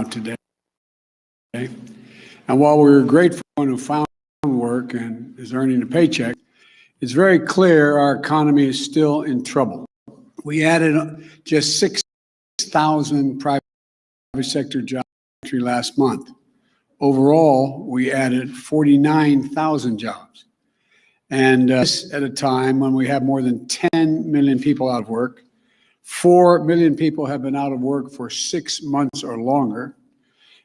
today. And while we're grateful for anyone who found work and is earning a paycheck, it's very clear our economy is still in trouble. We added just 6,000 private sector jobs last month. Overall, we added 49,000 jobs. And this at a time when we have more than 10 million people out of work. 4 million people have been out of work for 6 months or longer.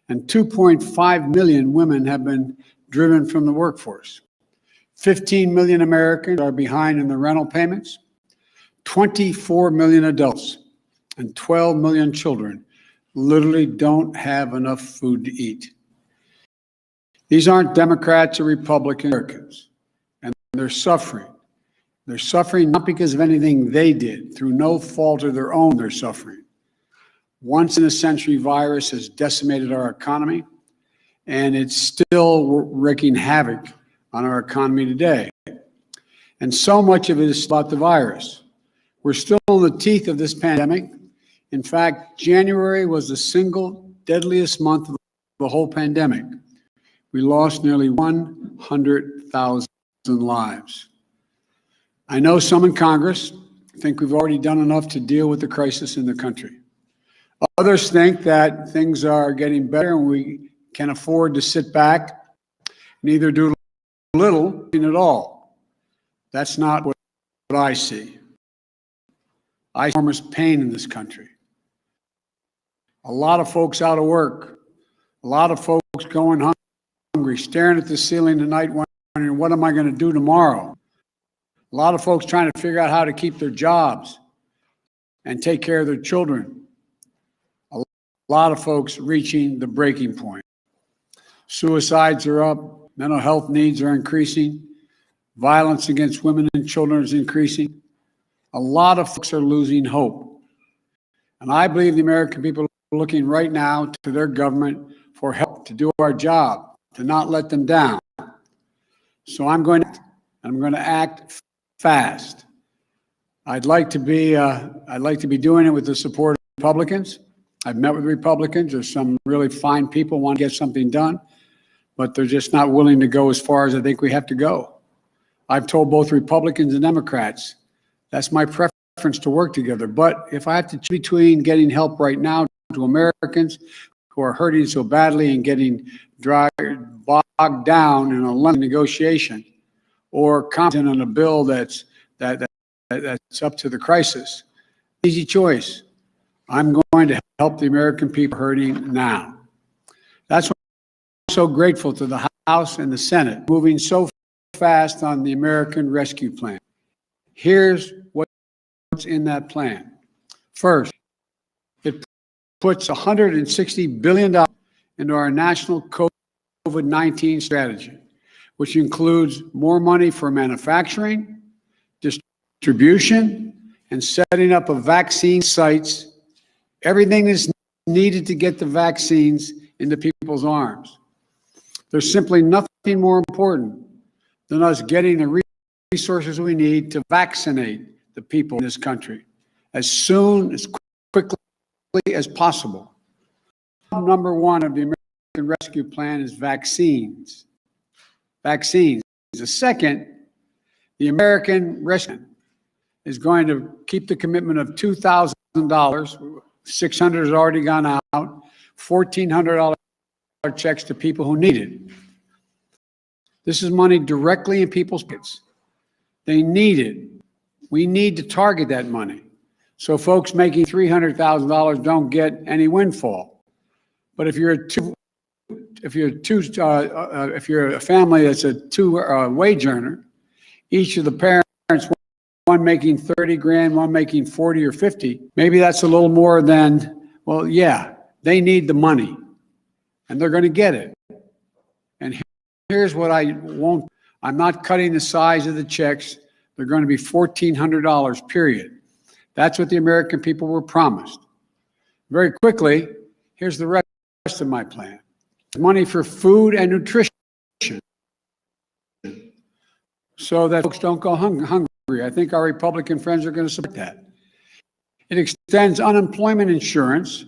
And 2.5 million women have been driven from the workforce. 15 million Americans are behind in the rental payments. 24 million adults and 12 million children literally don't have enough food to eat. These aren't Democrats or Republican Americans, and they're suffering. They're suffering not because of anything they did, through no fault of their own, they're suffering. Once-in-a-century virus has decimated our economy, and it's still wreaking havoc on our economy today. And so much of it is about the virus. We're still in the teeth of this pandemic. In fact, January was the single deadliest month of the whole pandemic. We lost nearly 100,000 lives. I know some in Congress think we've already done enough to deal with the crisis in the country. Others think that things are getting better and we can afford to sit back and either do little at all. That's not what I see. I see enormous pain in this country. A lot of folks out of work, a lot of folks going hungry, staring at the ceiling tonight wondering, what am I going to do tomorrow? A lot of folks trying to figure out how to keep their jobs and take care of their children. A lot of folks reaching the breaking point. Suicides are up, mental health needs are increasing, violence against women and children is increasing. A lot of folks are losing hope. And I believe the American people are looking right now to their government for help to do our job, to not let them down. So I'm going to act fast. I'd like to be doing it with the support of Republicans. I've met with Republicans. There's some really fine people who want to get something done, but they're just not willing to go as far as I think we have to go. I've told both Republicans and Democrats that's my preference to work together. But if I have to choose between getting help right now to Americans who are hurting so badly and getting bogged down in a lengthy negotiation, or commenting on a bill that's up to the crisis, easy choice. I'm going to help the American people hurting now. That's why I'm so grateful to the House and the Senate moving so fast on the American Rescue Plan. Here's what's in that plan. First, it puts $160 billion into our national COVID-19 strategy, which includes more money for manufacturing, distribution, and setting up of vaccine sites, everything that's needed to get the vaccines into people's arms. There's simply nothing more important than us getting the resources we need to vaccinate the people in this country as soon, as quickly as possible. Number one of the American Rescue Plan is vaccines. Vaccines. The second, the American Rescue Plan is going to keep the commitment of $2,000. $600 has already gone out. $1,400 checks to people who need it. This is money directly in people's pockets. They need it. We need to target that money so folks making $300,000 don't get any windfall. But if you're a family that's a wage earner, each of the parents, one making 30 grand, one making 40 or 50, maybe that's a little more than, well, yeah, they need the money and they're going to get it. And here's what I'm not cutting the size of the checks. They're going to be $1,400, period. That's what the American people were promised. Very quickly, here's the rest of my plan. Money for food and nutrition so that folks don't go hungry. I think our Republican friends are going to support that. It extends unemployment insurance,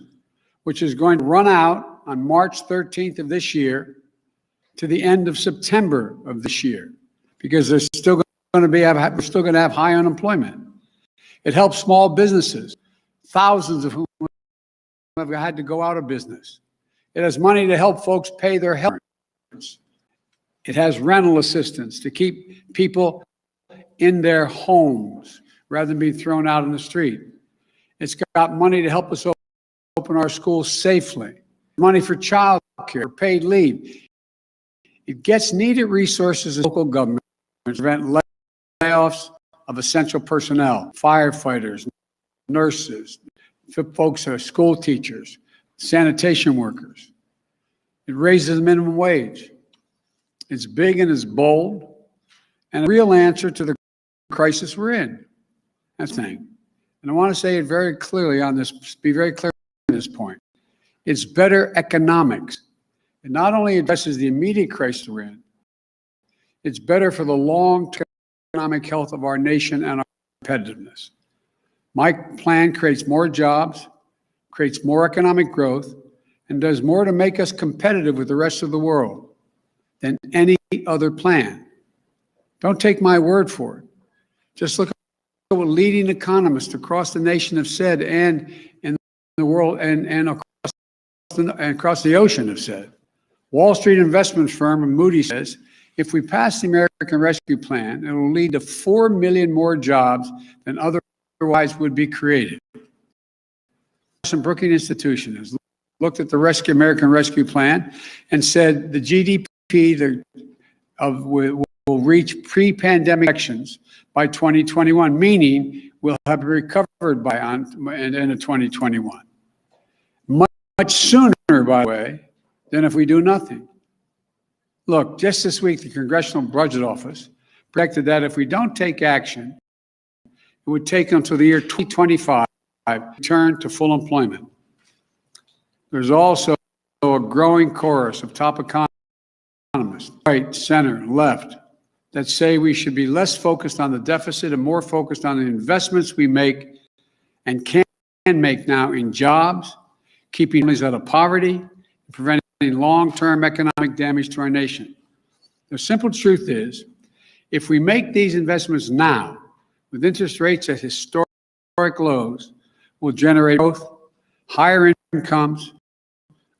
which is going to run out on March 13th of this year to the end of September of this year, because we're still going to have high unemployment. It helps small businesses, thousands of whom have had to go out of business. It has money to help folks pay their health insurance. It has rental assistance to keep people in their homes rather than being thrown out on the street. It's got money to help us open our schools safely, money for child care, paid leave. It gets needed resources in local government to prevent layoffs of essential personnel, firefighters, nurses, folks who are school teachers, sanitation workers. It raises the minimum wage. It's big and it's bold and a real answer to the crisis we're in. That's the thing. And I want to say it very clearly on this, be very clear on this point. It's better economics. It not only addresses the immediate crisis we're in, it's better for the long-term economic health of our nation and our competitiveness. My plan creates more jobs, creates more economic growth, and does more to make us competitive with the rest of the world than any other plan. Don't take my word for it. Just look at what leading economists across the nation have said and in the world and across the ocean have said. Wall Street investment firm Moody says, if we pass the American Rescue Plan, it will lead to 4 million more jobs than otherwise would be created. Some Brookings Institution has looked at the American Rescue Plan and said the GDP will reach pre-pandemic projections by 2021, meaning we'll have recovered by the end of 2021. Much sooner, by the way, than if we do nothing. Look, just this week, the Congressional Budget Office projected that if we don't take action, it would take until the year 2025 to return to full employment. There's also a growing chorus of top economists, right, center, and left, that say we should be less focused on the deficit and more focused on the investments we make and can make now in jobs, keeping families out of poverty, and preventing long-term economic damage to our nation. The simple truth is, if we make these investments now, with interest rates at historic lows, we'll generate growth, higher incomes,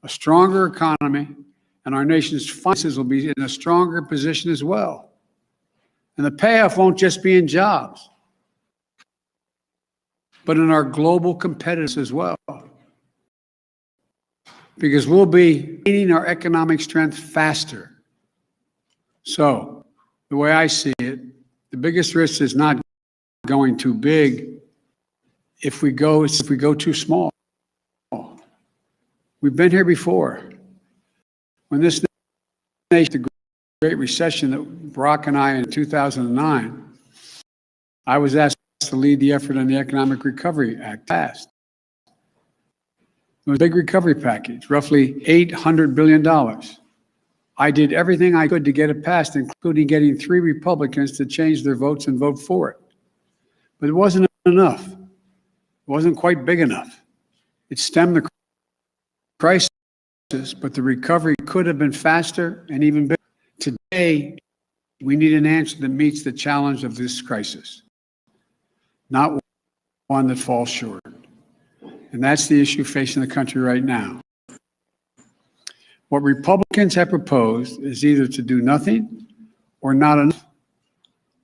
a stronger economy, and our nation's finances will be in a stronger position as well. And the payoff won't just be in jobs, but in our global competitiveness as well. Because we'll be gaining our economic strength faster. So, the way I see it, the biggest risk is not going too big if we go too small. We've been here before. When this nation, the Great Recession that Barack and I in 2009, I was asked to lead the effort on the Economic Recovery Act passed. It was a big recovery package, roughly $800 billion. I did everything I could to get it passed, including getting 3 Republicans to change their votes and vote for it. But it wasn't enough. It wasn't quite big enough. It stemmed the crisis, but the recovery could have been faster and even bigger. Today, we need an answer that meets the challenge of this crisis, not one that falls short. And that's the issue facing the country right now. What Republicans have proposed is either to do nothing or not enough.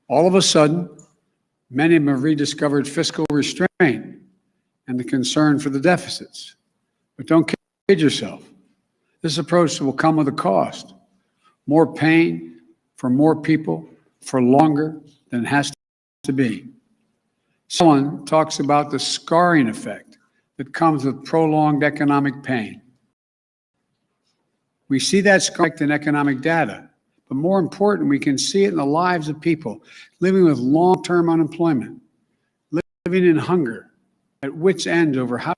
All of a sudden, many of them have rediscovered fiscal restraint and the concern for the deficits. But don't kid yourself. This approach will come with a cost. More pain for more people for longer than it has to be. Someone talks about the scarring effect that comes with prolonged economic pain. We see that scarring in economic data, but more important, we can see it in the lives of people living with long-term unemployment, living in hunger, at wit's end over how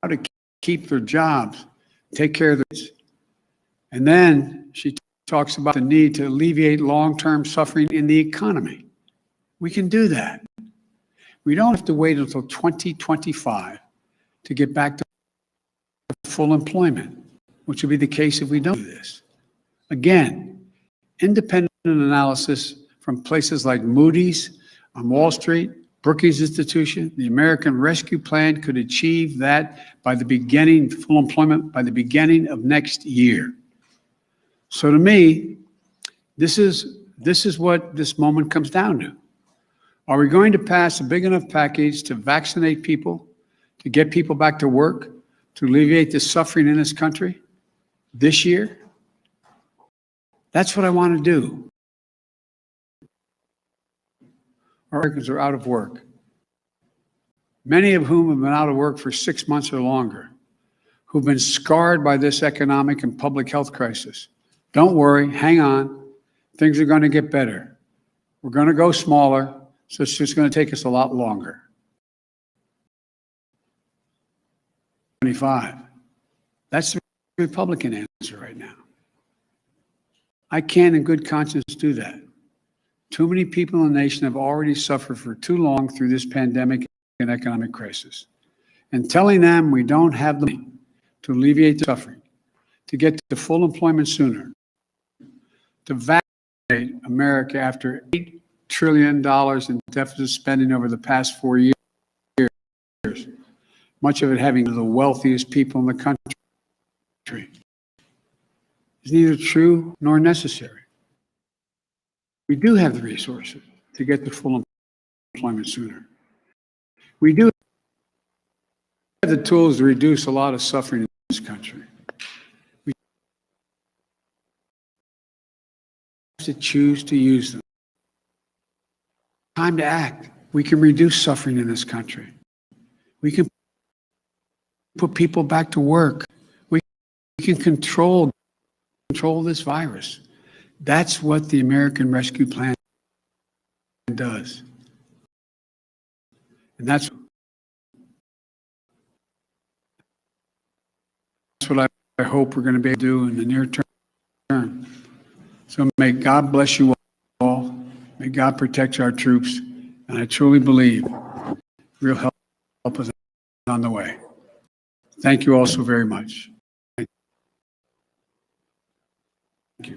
to keep their jobs, take care of their kids. And then she talks about the need to alleviate long-term suffering in the economy. We can do that. We don't have to wait until 2025 to get back to full employment. which will be the case if we don't do this. Again, independent analysis from places like Moody's on Wall Street, Brookings Institution, the American Rescue Plan could achieve that by the beginning, full employment by the beginning of next year. So to me, this is what this moment comes down to. Are we going to pass a big enough package to vaccinate people, to get people back to work, to alleviate the suffering in this country this year? That's what I want to do. Americans are out of work, many of whom have been out of work for 6 months or longer, who've been scarred by this economic and public health crisis. Don't worry, hang on. Things are going to get better. We're going to go smaller, so it's just going to take us a lot longer. 25. That's the Republican answer right now. I can't in good conscience do that. Too many people in the nation have already suffered for too long through this pandemic and economic crisis. And telling them we don't have the money to alleviate the suffering, to get to full employment sooner, to vaccinate America after $8 trillion in deficit spending over the past 4 years, much of it having the wealthiest people in the country, is neither true nor necessary. We do have the resources to get to full employment sooner. We do have the tools to reduce a lot of suffering in this country. We have to choose to use them. Time to act. We can reduce suffering in this country. We can put people back to work. We can control this virus. That's what the American Rescue Plan does. And that's what I hope we're going to be able to do in the near term. So may God bless you all. May God protect our troops. And I truly believe real help is on the way. Thank you all so very much.